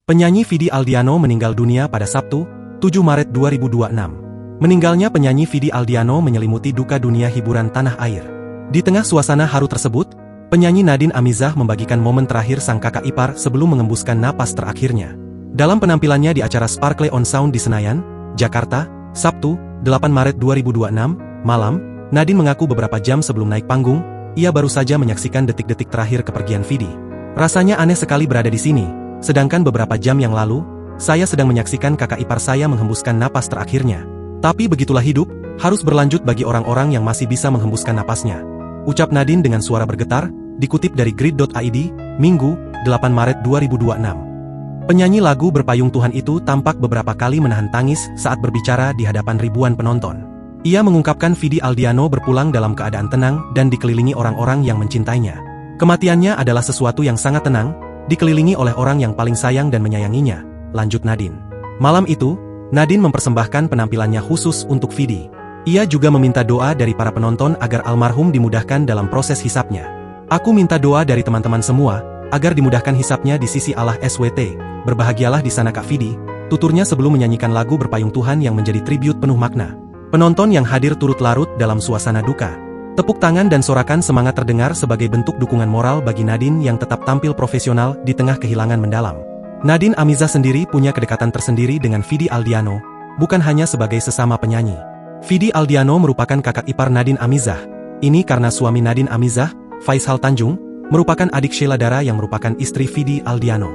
Penyanyi Vidi Aldiano meninggal dunia pada Sabtu, 7 Maret 2026. Meninggalnya penyanyi Vidi Aldiano menyelimuti duka dunia hiburan tanah air. Di tengah suasana haru tersebut, penyanyi Nadine Amizah membagikan momen terakhir sang kakak ipar sebelum mengembuskan napas terakhirnya. Dalam penampilannya di acara Sparkle on Sound di Senayan, Jakarta, Sabtu, 8 Maret 2026, malam, Nadine mengaku beberapa jam sebelum naik panggung, ia baru saja menyaksikan detik-detik terakhir kepergian Vidi. Rasanya aneh sekali berada di sini, sedangkan beberapa jam yang lalu, saya sedang menyaksikan kakak ipar saya menghembuskan napas terakhirnya. Tapi begitulah hidup, harus berlanjut bagi orang-orang yang masih bisa menghembuskan napasnya. Ucap Nadine dengan suara bergetar, dikutip dari grid.id, Minggu, 8 Maret 2026. Penyanyi lagu Berpayung Tuhan itu tampak beberapa kali menahan tangis saat berbicara di hadapan ribuan penonton. Ia mengungkapkan Vidi Aldiano berpulang dalam keadaan tenang dan dikelilingi orang-orang yang mencintainya. Kematiannya adalah sesuatu yang sangat tenang, dikelilingi oleh orang yang paling sayang dan menyayanginya, lanjut Nadine. Malam itu, Nadine mempersembahkan penampilannya khusus untuk Vidi. Ia juga meminta doa dari para penonton agar almarhum dimudahkan dalam proses hisapnya. Aku minta doa dari teman-teman semua, agar dimudahkan hisapnya di sisi Allah SWT. Berbahagialah di sana Kak Vidi, tuturnya sebelum menyanyikan lagu Berpayung Tuhan yang menjadi tribute penuh makna. Penonton yang hadir turut larut dalam suasana duka. Tepuk tangan dan sorakan semangat terdengar sebagai bentuk dukungan moral bagi Nadine yang tetap tampil profesional di tengah kehilangan mendalam. Nadine Amizah sendiri punya kedekatan tersendiri dengan Vidi Aldiano, bukan hanya sebagai sesama penyanyi. Vidi Aldiano merupakan kakak ipar Nadine Amizah. Ini karena suami Nadine Amizah, Faishal Tanjung, merupakan adik Sheila Dara yang merupakan istri Vidi Aldiano.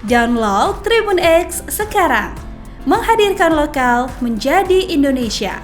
Download Tribun X sekarang, menghadirkan lokal menjadi Indonesia.